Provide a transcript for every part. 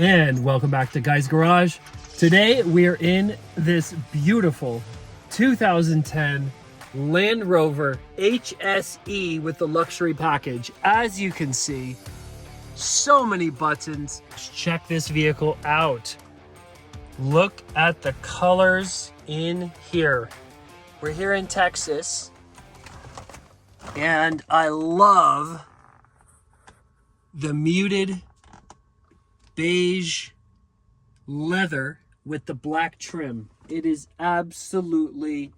And welcome back to Guy's Garage. Today we are in this beautiful 2010 Land Rover HSE with the luxury package. As you can see, so many buttons. Check this vehicle out. Look at the colors in here. We're here in Texas, and I love the muted beige leather with the black trim. It is absolutely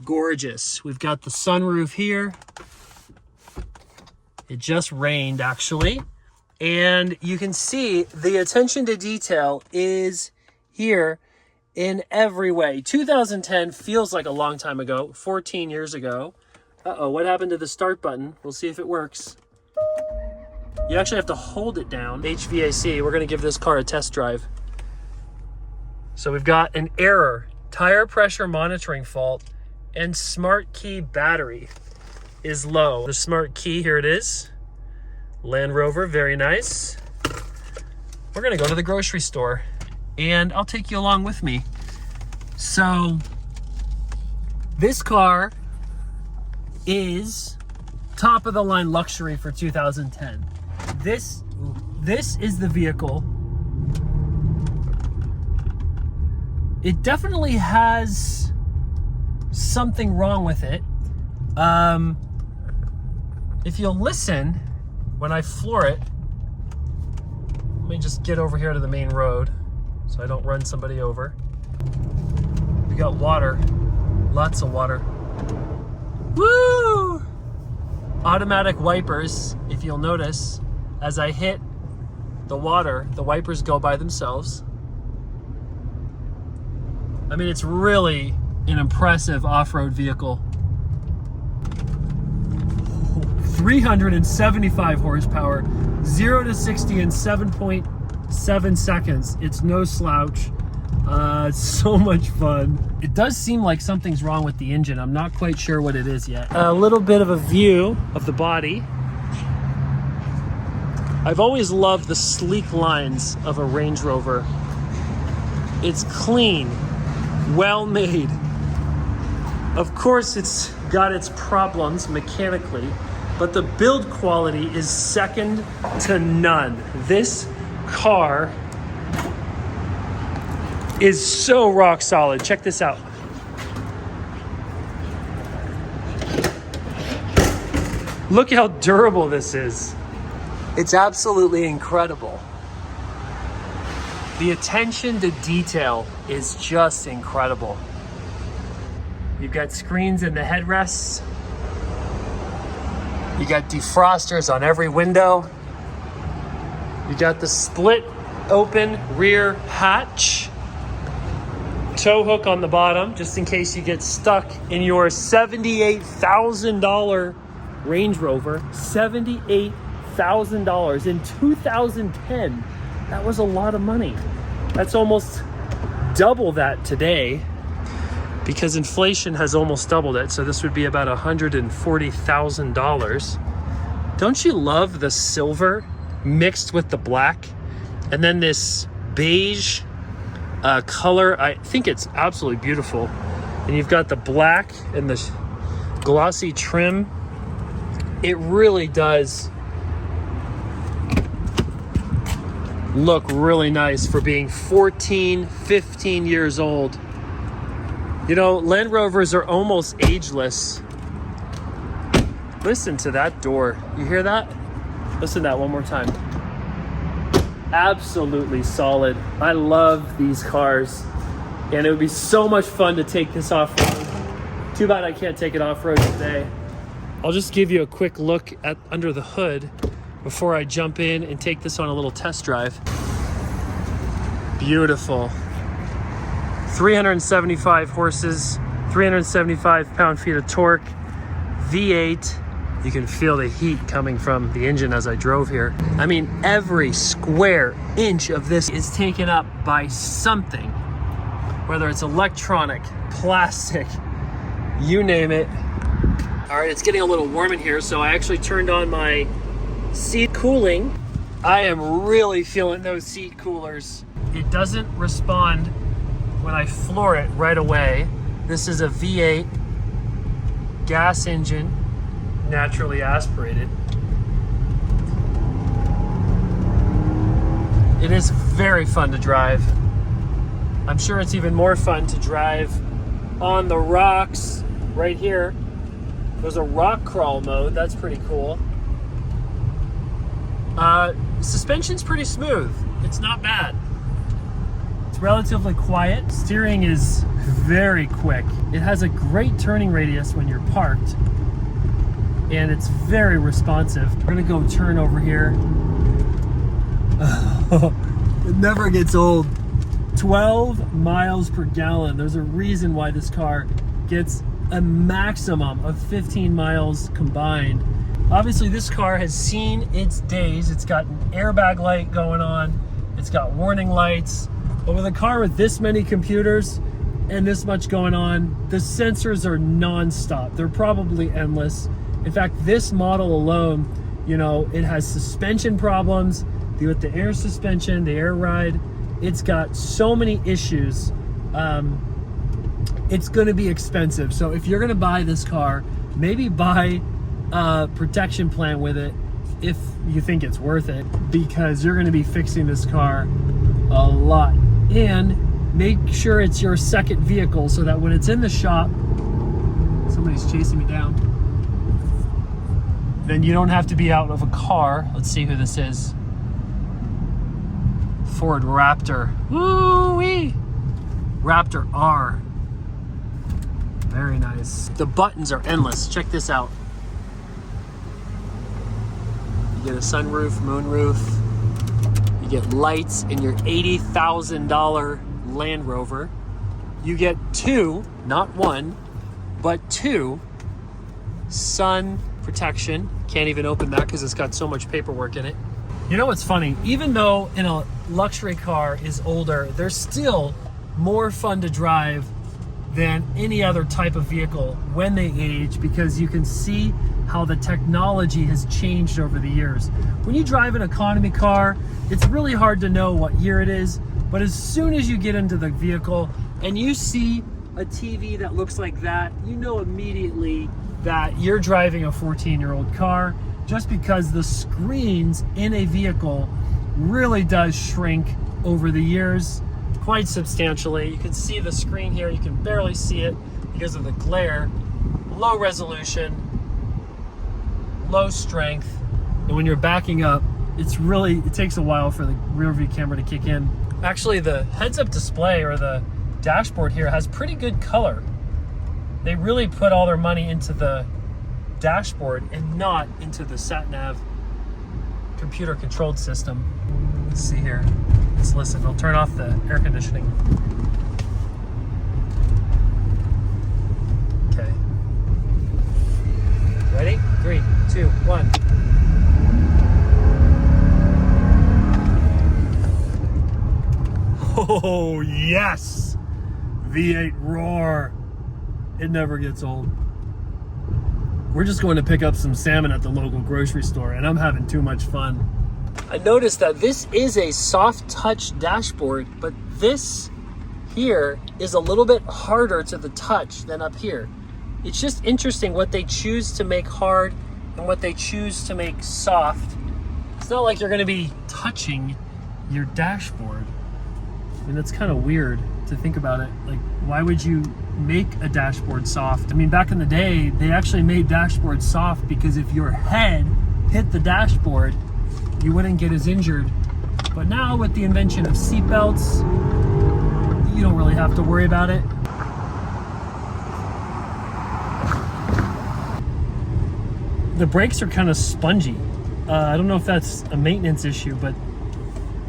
gorgeous. We've got the sunroof here. It just rained actually. And you can see the attention to detail is here in every way. 2010 feels like a long time ago, 14 years ago. Uh-oh, what happened to the start button? We'll see if it works. You actually have to hold it down. HVAC, we're gonna give this car a test drive. So we've got an error, tire pressure monitoring fault, and smart key battery is low. The smart key, here it is. Land Rover, very nice. We're gonna go to the grocery store and I'll take you along with me. So this car is top of the line luxury for 2010. This is the vehicle. It definitely has something wrong with it. If you'll listen, when I floor it, let me just get over here to the main road so I don't run somebody over. We got water, lots of water. Woo! Automatic wipers, if you'll notice, as I hit the water, the wipers go by themselves. I mean, it's really an impressive off-road vehicle. 375 horsepower, 0 to 60 in 7.7 seconds. It's no slouch. It's so much fun. It does seem like something's wrong with the engine. I'm not quite sure what it is yet. A little bit of a view of the body. I've always loved the sleek lines of a Range Rover. It's clean, well made. Of course, it's got its problems mechanically, but the build quality is second to none. This car is so rock solid. Check this out. Look how durable this is. It's absolutely incredible. The attention to detail is just incredible. You've got screens in the headrests. You got defrosters on every window. You got the split open rear hatch. Tow hook on the bottom, just in case you get stuck in your $78,000 Range Rover. $78,000 in 2010. That was a lot of money. That's almost double that today, because inflation has almost doubled it. So this would be about $140,000. Don't you love the silver mixed with the black? And then this beige color, I think it's absolutely beautiful. And you've got the black and the glossy trim. It really does look really nice for being 14, 15 years old. You know, Land Rovers are almost ageless. Listen to that door. You hear that? Listen to that one more time. Absolutely solid. I love these cars. And it would be so much fun to take this off-road. Too bad I can't take it off-road today. I'll just give you a quick look at under the hood before I jump in and take this on a little test drive. Beautiful. 375 horses, 375 pound-feet of torque, V8. You can feel the heat coming from the engine as I drove here. I mean, every square inch of this is taken up by something, whether it's electronic, plastic, you name it. All right, it's getting a little warm in here, so I actually turned on my seat cooling I am really feeling those seat coolers. It doesn't respond when I floor it right away. This is a V8 gas engine, naturally aspirated. It is very fun to drive. I'm sure it's even more fun to drive on the rocks right here. There's a rock crawl mode, that's pretty cool. Suspension's pretty smooth. It's not bad. It's relatively quiet. Steering is very quick. It has a great turning radius when you're parked, and it's very responsive. We're gonna go turn over here. It never gets old. 12 miles per gallon. There's a reason why this car gets a maximum of 15 miles combined. Obviously, this car has seen its days. It's got an airbag light going on. It's got warning lights. But with a car with this many computers and this much going on, the sensors are non-stop. They're probably endless. In fact, this model alone, you know, it has suspension problems with the air suspension, the air ride. It's got so many issues. It's going to be expensive. So if you're going to buy this car, maybe buy a protection plan with it if you think it's worth it, because you're going to be fixing this car a lot. And make sure it's your second vehicle so that when it's in the shop, somebody's chasing me down, then you don't have to be out of a car. Let's see who this is. Ford Raptor. Woo-wee! Raptor R. Very nice. The buttons are endless. Check this out. You get a sunroof, moonroof. You get lights in your $80,000 Land Rover. You get two, not one, but two sun protection. Can't even open that because it's got so much paperwork in it. You know what's funny? Even though in a luxury car is older, they're still more fun to drive than any other type of vehicle when they age, because you can see how the technology has changed over the years. When you drive an economy car, it's really hard to know what year it is, but as soon as you get into the vehicle and you see a TV that looks like that, you know immediately that you're driving a 14-year-old car, just because the screens in a vehicle really does shrink over the years quite substantially. You can see the screen here, you can barely see it because of the glare. Low resolution, low strength, and when you're backing up, it takes a while for the rear view camera to kick in. Actually, the heads-up display or the dashboard here has pretty good color. They really put all their money into the dashboard and not into the sat-nav computer controlled system. Let's see here. Let's listen. I'll turn off the air conditioning. Okay. Ready? 3, 2, 1. Oh, yes! V8 roar. It never gets old. We're just going to pick up some salmon at the local grocery store, and I'm having too much fun. I noticed that this is a soft touch dashboard, but this here is a little bit harder to the touch than up here. It's just interesting what they choose to make hard and what they choose to make soft. It's not like you're going to be touching your dashboard. I mean, that's kind of weird to think about it. Like, why would you make a dashboard soft? I mean, back in the day, they actually made dashboards soft because if your head hit the dashboard, you wouldn't get as injured. But now with the invention of seat belts, you don't really have to worry about it. The brakes are kind of spongy. I don't know if that's a maintenance issue, but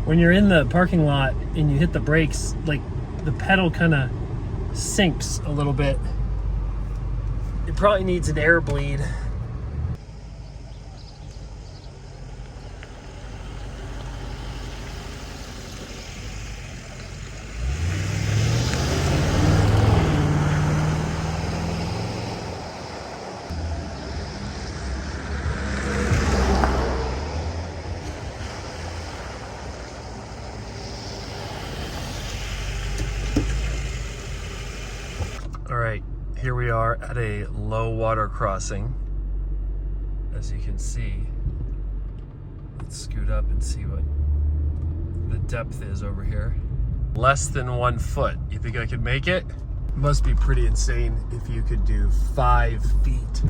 when you're in the parking lot and you hit the brakes, like the pedal kind of sinks a little bit. It probably needs an air bleed. right, here we are at a low water crossing. As you can see, let's scoot up and see what the depth is over here. Less than 1 foot. You think I could make it? Must be pretty insane if you could do 5 feet.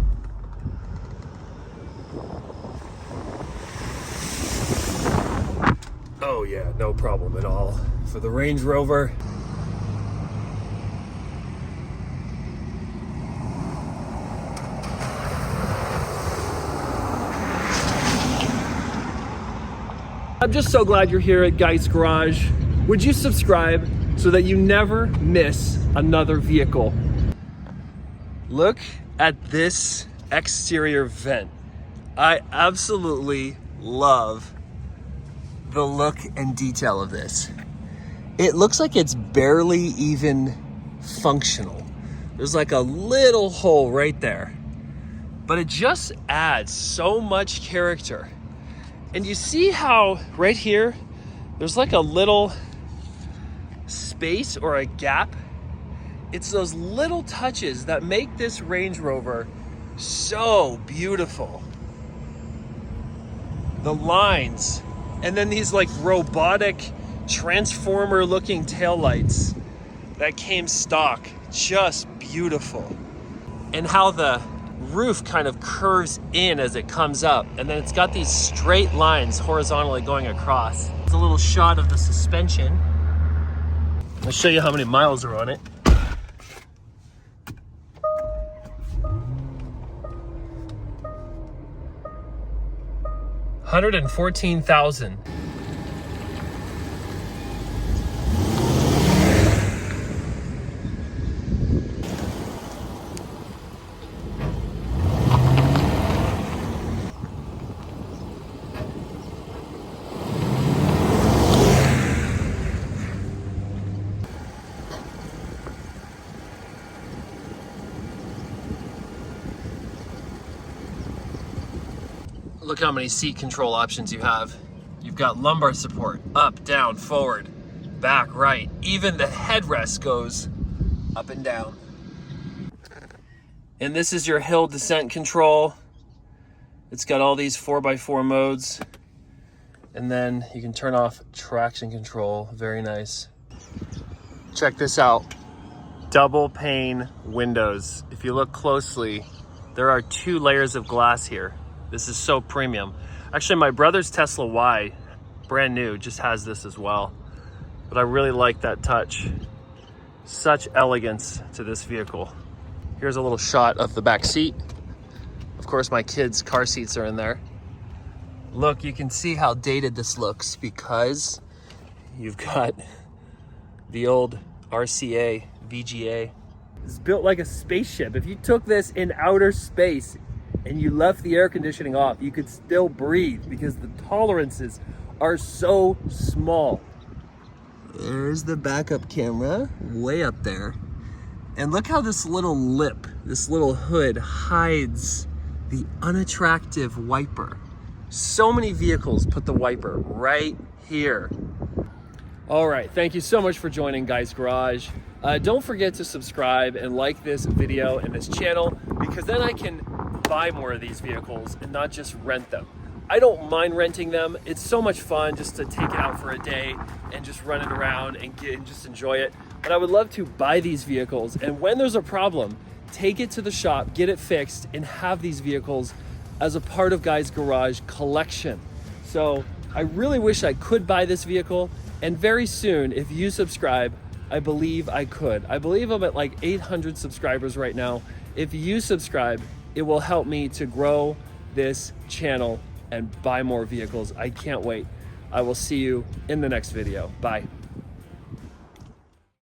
Oh yeah, no problem at all. For the Range Rover. I'm just so glad you're here at Guy's Garage. Would you subscribe so that you never miss another vehicle? Look at this exterior vent. I absolutely love the look and detail of this. It looks like it's barely even functional. There's like a little hole right there, but it just adds so much character. And you see how right here, there's like a little space or a gap. It's those little touches that make this Range Rover so beautiful. The lines, and then these like robotic transformer looking taillights that came stock, just beautiful. And how the roof kind of curves in as it comes up, and then it's got these straight lines horizontally going across. It's a little shot of the suspension. I'll show you how many miles are on it. $114,000. Look how many seat control options you have. You've got lumbar support, up, down, forward, back, right. Even the headrest goes up and down. And this is your hill descent control. It's got all these 4x4 modes. And then you can turn off traction control, very nice. Check this out, double pane windows. If you look closely, there are 2 layers of glass here. This is so premium. Actually, my brother's Tesla Y, brand new, just has this as well. But I really like that touch. Such elegance to this vehicle. Here's a little shot of the back seat. Of course, my kids' car seats are in there. Look, you can see how dated this looks because you've got the old RCA VGA. It's built like a spaceship. If you took this in outer space and you left the air conditioning off, you could still breathe because the tolerances are so small. There's the backup camera way up there. And look how this little lip, this little hood hides the unattractive wiper. So many vehicles put the wiper right here. All right, thank you so much for joining Guy's Garage. Don't forget to subscribe and like this video and this channel, because then I can buy more of these vehicles and not just rent them. I don't mind renting them. It's so much fun just to take it out for a day and just run it around and just enjoy it. But I would love to buy these vehicles, and when there's a problem, take it to the shop, get it fixed, and have these vehicles as a part of Guy's Garage collection. So I really wish I could buy this vehicle, and very soon, if you subscribe, I believe I could. I believe I'm at like 800 subscribers right now. If you subscribe, it will help me to grow this channel and buy more vehicles. I can't wait. I will see you in the next video. Bye.